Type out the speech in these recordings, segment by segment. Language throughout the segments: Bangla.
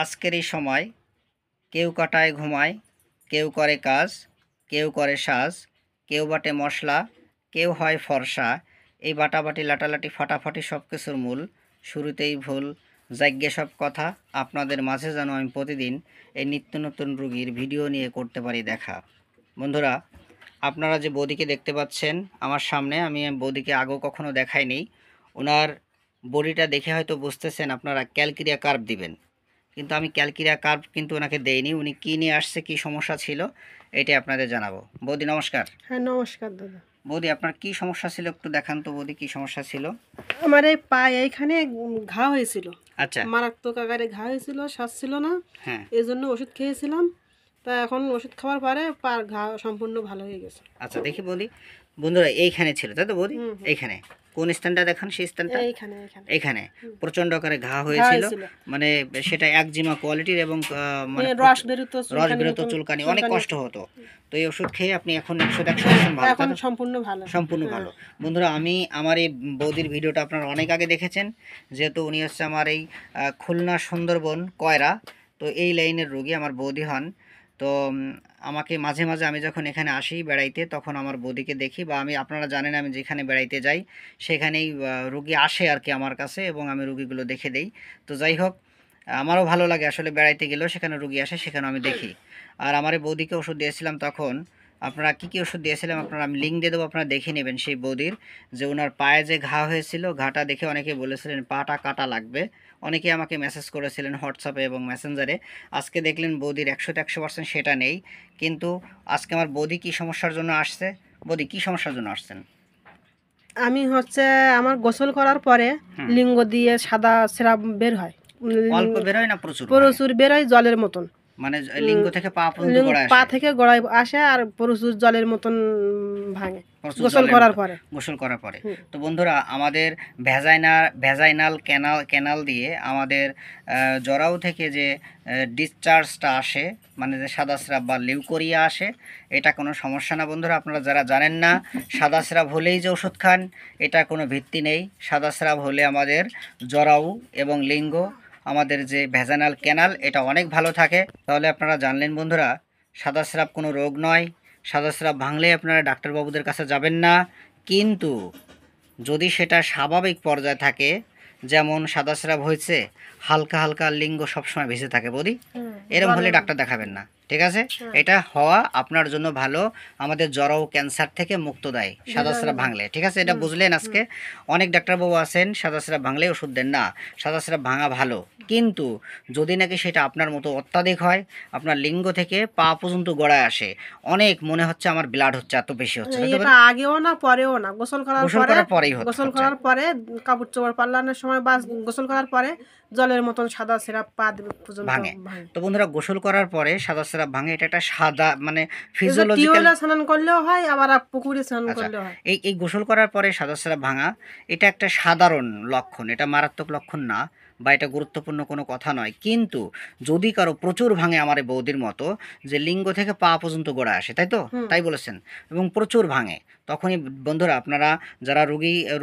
আজকের এই সময় কেউ কাটায় ঘুমায়, কেউ করে কাজ, কেউ করে সাজ, কেউ বাটে মশলা, কেউ হয় ফর্সা। এই বাটাবাটি লাটালাটি ফাটাফাটি সব কিছুর মূল শুরুতেই ভুল যাজ্ঞে সব কথা আপনাদের মাঝে যেন আমি প্রতিদিন এই নিত্য নতুন রুগীর ভিডিও নিয়ে করতে পারি দেখা। বন্ধুরা, আপনারা যে বৌদিকে দেখতে পাচ্ছেন আমার সামনে, আমি বৌদিকে আগেও কখনো দেখাইনি। ওনার বডিটা দেখে হয়তো বুঝতেছেন আপনারা ক্যালকিরিয়া কার্ভ দিবেন, কিন্তু আমি ক্যালকিরিয়া কার্ভ কিন্তু ওনাকে দেইনি। উনি কী নিয়ে আসছে, কী সমস্যা ছিল, এটাই আপনাদের জানাবো। বৌদি নমস্কার। হ্যাঁ, নমস্কার দাদা। বৌদি, আপনার কি সমস্যা ছিল একটু দেখান তো। বৌদি, কি সমস্যা ছিল? আমার এই পায়ে এইখানে ঘা হয়েছিল, আচ্ছা। মারাত্মক আকারে ঘা হয়েছিল, সারছিল না। হ্যাঁ। এই জন্য ওষুধ খেয়েছিলাম। তা এখন ওষুধ খাওয়ার পরে পার ঘা সম্পূর্ণ ভালো হয়ে গেছে। আচ্ছা, দেখি বৌদি। বন্ধুরা, এইখানে ছিল তাই তো বৌদি? হুম। এইখানে কোন স্থানটা দেখান, সেই স্থানটা এইখানে এইখানে এখানে প্রচন্ড আকারে ঘা ঘা হয়েছিল। হয়েছিল। মানে সেটা একজিমা কোয়ালিটির এবং মানে রস বেরোতো, রস বেরোতো, চুলকানি, অনেক কষ্ট হতো। তো এই ওষুধ খেয়ে আপনি এখন 100% ভালো, এখন সম্পূর্ণ ভালো, সম্পূর্ণ ভালো। বন্ধুরা, আমার এই বৌদির ভিডিওটা আপনারা অনেক আগে দেখেছেন, যেহেতু উনি হচ্ছে আমার এই খুলনা সুন্দরবন কয়রা, তো এই লাইনের রোগী আমার বৌদি হন। তো আমাকে মাঝে মাঝে আমি যখন এখানে আসি বেড়াইতে, তখন আমার বৌদিকে দেখি, বা আমি, আপনারা জানেন আমি যেখানে বেড়াইতে যাই সেখানেই রুগী আসে আর কি আমার কাছে, এবং আমি রুগীগুলো দেখে দেই। তো যাই হোক, আমারও ভালো লাগে আসলে বেড়াইতে গেলেও সেখানে রুগী আসে, সেখানে আমি দেখি। আর আমার এই বৌদিকে ওষুধ দিয়েছিলাম তখন। আপনারা কী কী ওষুধ দিয়েছিলাম আপনারা, আমি লিঙ্ক দিয়ে দেবো, আপনারা দেখে নেবেন সেই বৌদির। যে ওনার পায়ে যে ঘা হয়েছিল, ঘাটা দেখে অনেকে বলেছিলেন পাটা কাটা লাগবে। অনেকে আমাকে মেসেজ করেছিলেন হোয়াটসঅ্যাপে এবং মেসেঞ্জারে। আজকে দেখলেন বৌদির 100% সেটা নেই। কিন্তু আজকে আমার বৌদি কী সমস্যার জন্য আসছে? বৌদি, কী সমস্যার জন্য আসছেন? আমি হচ্ছে আমার গোসল করার পরে লিঙ্গ দিয়ে সাদা স্রাব বের হয়। অল্প বেরোয় না প্রচুর? প্রচুর বেরোয়, জলের মতন। মানে লিঙ্গ থেকে পা পর্যন্ত গড়ায় পা আসে? থেকে গড়ায় আসে আর প্রচুর জলের মতন ভাঙে প্রচুর গোসল জলের করার মতো পরে। গোসল করার পরে। তো বন্ধুরা, আমাদের ভ্যাজাইনাল ক্যানাল দিয়ে আমাদের জরায়ু থেকে যে ডিসচার্জটা আসে, মানে যে সাদা স্রাব বা লিউকোরিয়া আসে, এটা কোনো সমস্যা না বন্ধুরা। আপনারা যারা জানেন না সাদা স্রাব হলেই যে ওষুধ খান, এটা কোনো ভিত্তি নেই। সাদা স্রাব হলে আমাদের জরায়ু এবং লিঙ্গ, আমাদের যে ভ্যাজাইনাল ক্যানাল, এটা অনেক ভালো থাকে। তাহলে আপনারা জানলেন বন্ধুরা, সাদা স্রাব কোনো রোগ নয়। সাদা স্রাব ভাঙলে আপনারা ডাক্তারবাবুদের কাছে যাবেন না। কিন্তু যদি সেটা স্বাভাবিক পর্যায়ে থাকে, যেমন সাদা স্রাব হয়েছে, হালকা হালকা লিঙ্গ সবসময় ভেসে থাকে বৌদি, এরম হলে ডাক্তার দেখাবেন না, ঠিক আছে? এটা হওয়া আপনার জন্য ভালো, আমাদের জরায়ু ক্যান্সার থেকে মুক্ত দেয় সাদা স্রাব ভাঙলে, ঠিক আছে? এটা বুঝলেন আজকে? অনেক ডাক্তারবাবু আছেন সাদা স্রাব ভাঙলে ওষুধ দেন না। সাদা স্রাব ভাঙা ভালো, কিন্তু যদি নাকি সেটা আপনার মতো অত্যাধিক হয়, আপনার লিঙ্গ থেকে পা পর্যন্ত গড়ায় আসে, অনেক মনে হচ্ছে আমার ব্লাড হচ্ছে, এত বেশি হচ্ছে, এটা আগেও না পরেও না, গোসল করার পরেই গোসল করার পরে কাপড় চোপড় পাল্লানোর সময় বা গোসল করার পরে জলের মতন সাদা স্রাব পা পর্যন্ত ভাঙে। তো বন্ধুরা, গোসল করার পরে সাদা স্রাব ভাঙে, এটা একটা সাদা মানে ফিজিওলজিক্যাল। টিউবওয়েলে স্নান করলেও হয়, আবার পুকুরে স্নান করলেও হয়। এই গোসল করার পরে সাদা স্রাব ভাঙা, এটা একটা সাধারণ লক্ষণ, এটা মারাত্মক লক্ষণ না, বা এটা গুরুত্বপূর্ণ কোনো কথা নয়। কিন্তু যদি কারো প্রচুর ভাঙে, আমার এই বৌদির মতো, যে লিঙ্গ থেকে পা পর্যন্ত গোড়া আসে, তাই তো, তাই বলেছেন, এবং প্রচুর ভাঙে, তখনই বন্ধুরা আপনারা যারা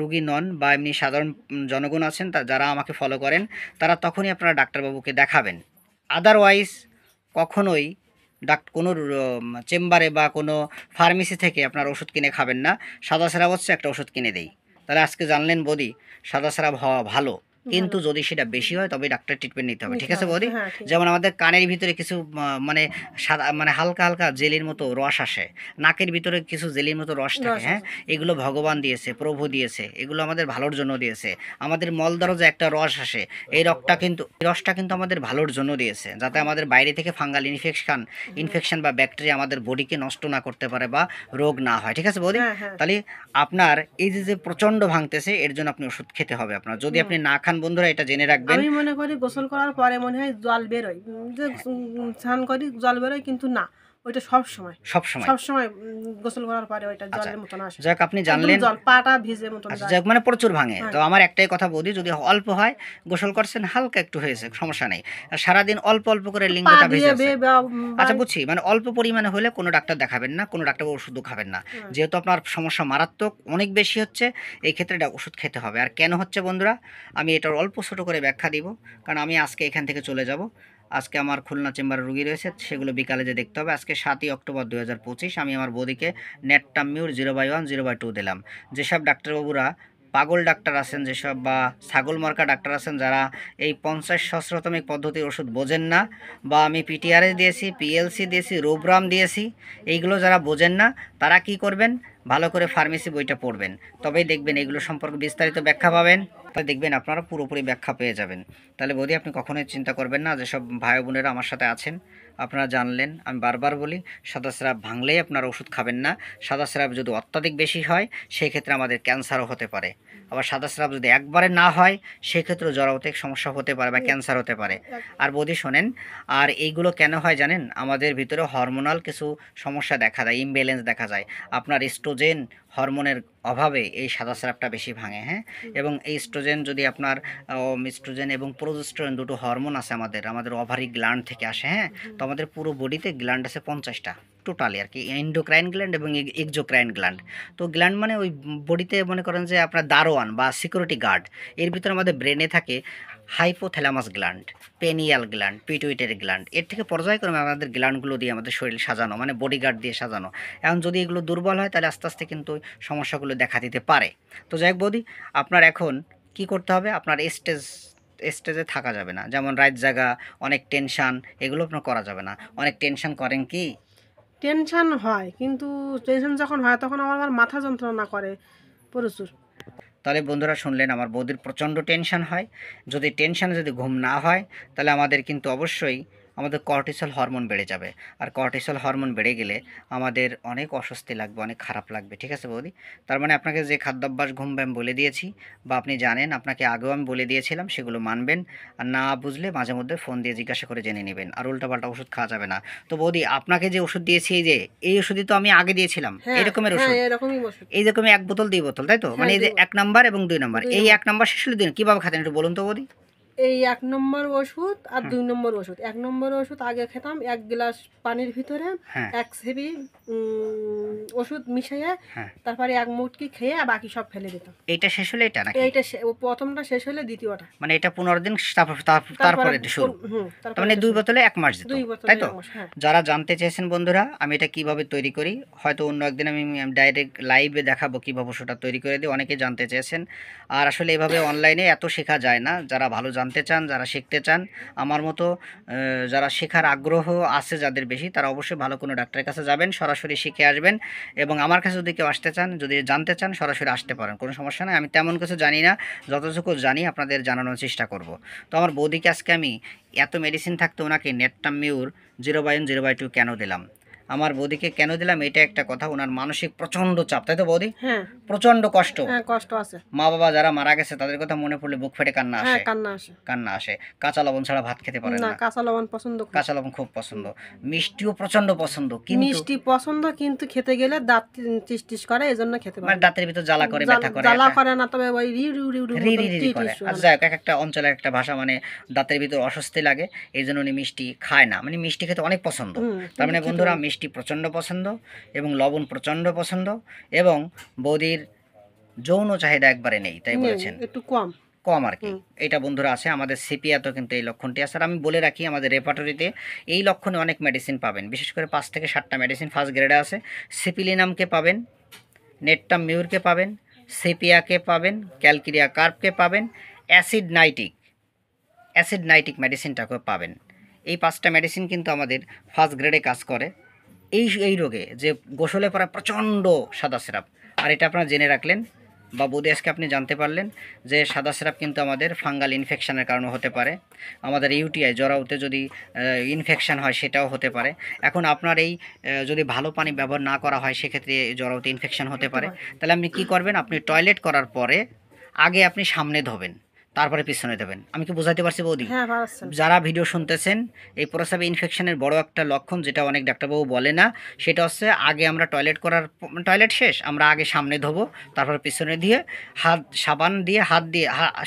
রুগী নন বা এমনি সাধারণ জনগণ আছেন, যারা আমাকে ফলো করেন, তারা তখনই আপনারা ডাক্তারবাবুকে দেখাবেন। আদারওয়াইজ কখনোই কোনো চেম্বারে বা কোনো ফার্মেসি থেকে আপনার ওষুধ কিনে খাবেন না। সাদা স্রাব হচ্ছে, একটা ওষুধ কিনে দেই। তাহলে আজকে জানলেন বৌদি, সাদা স্রাব হওয়া ভালো, কিন্তু যদি সেটা বেশি হয় তবে ডাক্তার ট্রিটমেন্ট নিতে হবে, ঠিক আছে বৌদি? যেমন আমাদের কানের ভিতরে কিছু মানে সাদা মানে হালকা হালকা জেলির মতো রস আসে, নাকের ভিতরে কিছু জেলির মতো রস থাকে, হ্যাঁ, এগুলো ভগবান দিয়েছে, প্রভু দিয়েছে, এগুলো আমাদের ভালোর জন্য দিয়েছে। আমাদের মলদ্বারও যে একটা রস আসে, এই রসটা কিন্তু আমাদের ভালোর জন্য দিয়েছে, যাতে আমাদের বাইরে থেকে ফাঙ্গাল ইনফেকশন বা ব্যাকটেরিয়া আমাদের বডিকে নষ্ট না করতে পারে বা রোগ না হয়, ঠিক আছে বৌদি? তাহলে আপনার এই যে প্রচন্ড ভাঙতেছে, এর জন্য আপনি ওষুধ খেতে হবে আপনার। যদি আপনি না খান বন্ধুরা, এটা জেনে রাখবেন। আমি মনে করি গোসল করার পরে মনে হয় জল বেরোয়, যে স্নান করি জল বেরোয়, কিন্তু না, ওইটা সবসময় গোসল করার পরে ওইটা জলের মতন আসে। যাক, আপনি জানলেন, জল পাটা ভিজে মতন যায়। যাক, মানে প্রচুর ভাঙে। তো আমার একটাই কথা বৌদি, যদি অল্প হয়, গোসল করছেন, হালকা একটু হয়েছে, সমস্যা নেই। আর সারাদিন অল্প অল্প করে লিঙ্গটা ভেজে আছে, আচ্ছা বুঝছি, মানে অল্প পরিমাণে হলে কোনো ডাক্তার দেখাবেন না, কোনো ডাক্তার ওষুধও খাবেন না। যেহেতু আপনার সমস্যা মারাত্মক, অনেক বেশি হচ্ছে, এই ক্ষেত্রে ওষুধ খেতে হবে। আর কেন হচ্ছে বন্ধুরা, আমি এটার অল্প ছোট করে ব্যাখ্যা দিব, কারণ আমি আজকে এখান থেকে চলে যাব। আজকে আমার খুলনা চেম্বারে রুগী রয়েছে, সেগুলো বিকালে যে দেখতে হবে। আজকে 7ই অক্টোবর 2025 আমি আমার বৌদিকে নেটটামিউর 0/1 0/2 দিলাম। যেসব ডাক্তারবাবুরা পাগল ডাক্তার আছেন, যেসব বা ছাগল মার্কা ডাক্তার আছেন, যারা এই 50 সহস্রতমিক পদ্ধতির ওষুধ বোঝেন না, বা আমি পিটিআরএস দিয়েছি, পিএলসি দিয়েছি, রোব্রাম দিয়েছি, এইগুলো যারা বোঝেন না, তারা কি করবেন, ভালো করে ফার্মেসি বইটা পড়বেন, তবেই দেখবেন এগুলো সম্পর্কে বিস্তারিত ব্যাখ্যা পাবেন। তাই দেখবেন আপনারা পুরোপুরি ব্যাখ্যা পেয়ে যাবেন। তাহলে বৌদি আপনি কখনোই চিন্তা করবেন না। যেসব ভাই বোনেরা আমার সাথে আছেন, আপনারা জানলেন, আমি বারবার বলি, সাদা স্রাব ভাঙলেই আপনারা ওষুধ খাবেন না। সাদা স্রাব যদি অত্যাধিক বেশি হয় সেই ক্ষেত্রে আমাদের ক্যান্সারও হতে পারে। আবার সাদা স্রাব যদি একবারে না হয় সেক্ষেত্রে জরায়ুতে সমস্যা হতে পারে বা ক্যান্সার হতে পারে। আর বৌদি শোনেন, আর এইগুলো কেন হয় জানেন? আমাদের ভিতরে হরমোনাল কিছু সমস্যা দেখা যায়, ইমব্যালেন্স দেখা যায়। আপনার এস্ট্রোজেন হরমোনের অভাবে এই সাদা স্রাবটা বেশি ভাঙে। হ্যাঁ, এবং এই এস্ট্রোজেন যদি আপনার এস্ট্রোজেন এবং প্রোজেস্টেরন দুটো হরমোন আছে আমাদের ওভারি গ্ল্যান্ড থেকে আসে। হ্যাঁ, তো আমাদের পুরো বডিতে গ্ল্যান্ড আছে 50টা টোটালি আর কি, এন্ডোক্রাইন গ্ল্যান্ড এবং এক্সোক্রাইন গ্ল্যান্ড। তো গ্ল্যান্ড মানে ওই বডিতে মনে করেন যে আপনার দারোয়ান বা সিকিউরিটি গার্ড। এর ভিতরে আমাদের ব্রেনে থাকে hypothalamus gland, পেনিয়াল gland, pituitary gland. এর থেকে পর্যায়ক্রমে আমাদের গ্ল্যান্ডগুলো দিয়ে আমাদের শরীর সাজানো, মানে বডিগার্ড দিয়ে সাজানো। এখন যদি এগুলো দুর্বল হয় তাহলে আস্তে আস্তে কিন্তু সমস্যাগুলো দেখা দিতে পারে। তো যাই হোক বৌদি, আপনার এখন কি করতে হবে? আপনার স্টেজে থাকা যাবে না, যেমন রাত জাগা, অনেক টেনশান, এগুলো আপনার করা যাবে না। অনেক টেনশান করেন কি? টেনশন হয়, কিন্তু টেনশন যখন হয় তখন আমার মাথা যন্ত্রণা করে প্রচুর। তাহলে বন্ধুরা শুনলেন, আমার বৌদির প্রচণ্ড টেনশন হয়। যদি টেনশানে যদি ঘুম না হয় তাহলে আমাদের কিন্তু অবশ্যই আমাদের কর্টিসল হরমোন বেড়ে যাবে। আর কর্টিসল হরমোন বেড়ে গেলে আমাদের অনেক অস্বস্তি লাগবে, অনেক খারাপ লাগবে। ঠিক আছে বৌদি? তার মানে আপনাকে যে খাদ্যাভ্যাস ঘুম ব্যায়াম বলে দিয়েছি, বা আপনি জানেন, আপনাকে আগেও আমি বলে দিয়েছিলাম, সেগুলো মানবেন। আর না বুঝলে মাঝে মধ্যে ফোন দিয়ে জিজ্ঞাসা করে জেনে নেবেন। আর উল্টাপাল্টা ওষুধ খাওয়া যাবে না। তো বৌদি, আপনাকে যে ওষুধ দিয়েছি, এই ওষুধই তো আমি আগে দিয়েছিলাম, এরকমের ওষুধ, এরকমই ওষুধ, এই রকমই 1 বোতল 2 বোতল, তাই তো? মানে এই যে 1 নাম্বার এবং 2 নাম্বার, এই 1 নাম্বার শেষ হলে 2 কীভাবে খাতেন একটু বলুন তো বৌদি? এই 1 নম্বর ওষুধ আর 2 নম্বর ওষুধ। 1 নম্বর ওষুধ আগে খেতাম 1 গ্লাস পানির ভিতরে 1 সেবি ওষুধ মিশিয়ে, তারপরে 1 মুটকি খেয়ে বাকি সব ফেলে দিতাম। এইটা শেষ হলে এটা নাকি? এইটা প্রথমটা শেষ হলে দ্বিতীয়টা, মানে এটা 15 দিন, তারপরে শুরু। তার মানে 2 বোতলে 1 মাস দিত, তাই তো? যারা জানতে চেয়েছেন বন্ধুরা আমি এটা কিভাবে তৈরি করি, হয়তো অন্য একদিন আমি ডাইরেক্ট লাইভে দেখাবো কিভাবে ওষুধটা তৈরি করে দিই। অনেকে জানতে চেয়েছেন। আর আসলে এভাবে অনলাইনে এত শেখা যায় না। যারা ভালো জানতে চান, যারা শিখতে চান, আমার মতো যারা শেখার আগ্রহ আছে যাদের বেশি, তারা অবশ্যই ভালো কোনো ডাক্তারের কাছে যাবেন, সরাসরি শিখে আসবেন। এবং আমার কাছে যদি কেউ আসতে চান, যদি জানতে চান, সরাসরি আসতে পারেন, কোনো সমস্যা নেই। আমি তেমন কিছু জানি না, যতটুকু জানি আপনাদের জানানোর চেষ্টা করব। তো আমার বৌদিকে আজকে আমি এত মেডিসিন থাকতে ওনাকে নেটটামিউর 0/1 0/2 কেন দিলাম? আমার বৌদিকে কেন দিলাম এটা একটা কথা। ওনার মানসিক প্রচণ্ড চাপ, তাই তো বৌদি? হ্যাঁ, প্রচণ্ড কষ্ট। হ্যাঁ, কষ্ট আছে। মা বাবা যারা মারা গেছে তাদের কথা মনে পড়লে বুক ফেটে কান্না আসে। কান্না আসে। কাঁচা লবণ ছাড়া ভাত খেতে পারেন না। কাঁচা লবণ পছন্দ, কাঁচা লবণ খুব পছন্দ। মিষ্টিও প্রচণ্ড পছন্দ, কিন্তু মিষ্টি পছন্দ, কিন্তু খেতে গেলে দাঁত টিস করে, এজন্য খেতে পারে মানে না। দাঁতের ভিতর জ্বালা করে, ব্যথা করে, জ্বালা করে না, তবে ওই রি করে। আর যাই হোক, এক একটা অঞ্চলের একটা ভাষা, মানে দাঁতের ভিতর অস্বস্তি লাগে, এই জন্য উনি মিষ্টি খায় না। মানে মিষ্টি খেতে অনেক পছন্দ। তার মানে বন্ধুরা, মিষ্টি প্রচণ্ড পছন্দ এবং লবণ প্রচণ্ড পছন্দ, এবং বৌদির যৌন চাহিদা একবারে নেই, তাই বলেছেন? একটু কম কম আর কি। এটা বন্ধুরা আছে আমাদের সিপিয়াতেও কিন্তু এই লক্ষণটি আছে। আর আমি বলে রাখি, আমাদের রেপার্টরিতে এই লক্ষণে অনেক মেডিসিন পাবেন, বিশেষ করে 5 থেকে 7টা মেডিসিন ফার্স্ট গ্রেডে আছে। সিপিলিনামকে পাবেন, নেটটামিউরকে পাবেন, সেপিয়াকে পাবেন, ক্যালকিরিয়া কার্পকে পাবেন, অ্যাসিড নাইটিক মেডিসিনটাকেও পাবেন। এই 5টা মেডিসিন কিন্তু আমাদের ফার্স্ট গ্রেডে কাজ করে এই রোগে, যে গোসলে পড়া প্রচণ্ড সাদা স্রাব। আর এটা আপনারা জেনে রাখলেন, বা বৌদি আজকে আপনি জানতে পারলেন যে সাদা স্রাব কিন্তু আমাদের ফাঙ্গাল ইনফেকশনের কারণে হতে পারে। আমাদের ইউটিআই, জরাউতে যদি ইনফেকশন হয় সেটাও হতে পারে। এখন আপনার এই যদি ভালো পানি ব্যবহার না করা হয় সেক্ষেত্রে জরাউতে ইনফেকশন হতে পারে। তাহলে আপনি কি করবেন? আপনি টয়লেট করার পরে আগে আপনি সামনে ধোবেন, তারপরে পিছনে দেবেন। আমি কি বুঝাতে পারছি বৌদি? যারা ভিডিও শুনতেছেন, এই প্রস্রাবে ইনফেকশনের বড় একটা লক্ষণ, যেটা অনেক ডাক্তারবাবু বলে না, সেটা হচ্ছে আগে আমরা টয়লেট শেষ আমরা আগে সামনে ধোবো, তারপর পিছনে দিয়ে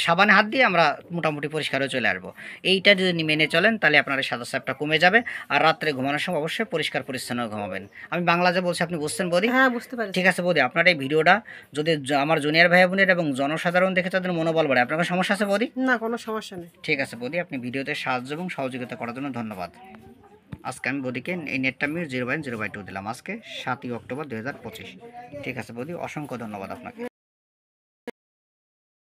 সাবানে হাত দিয়ে আমরা মোটামুটি পরিষ্কার হয়ে চলে আসবো। এইটা যদি মেনে চলেন তাহলে আপনার এই সাদা স্রাবটা কমে যাবে। আর রাত্রে ঘুমানোর সময় অবশ্যই পরিষ্কার পরিচ্ছন্ন ঘুমাবেন। আমি বাংলা যা বলছি আপনি বুঝছেন বৌদি? হ্যাঁ, বুঝতে পারছি। ঠিক আছে বৌদি, আপনার এই ভিডিওটা যদি আমার জুনিয়র ভাই বোনের এবং জনসাধারণ দেখে তাদের মনোবল বাড়ে, আপনার সমস্যা আছে বৌদি? না, কোনো সমস্যা নেই। ঠিক আছে বৌদি, আপনি ভিডিওতে সাহায্য এবং সহযোগিতা করার জন্য ধন্যবাদ। আজকে আমি বৌদিকে এই নেটটা আমি 0/0/2 দিলাম আজকে 7ই অক্টোবর 2025। ঠিক আছে বৌদি, অসংখ্য ধন্যবাদ আপনাকে।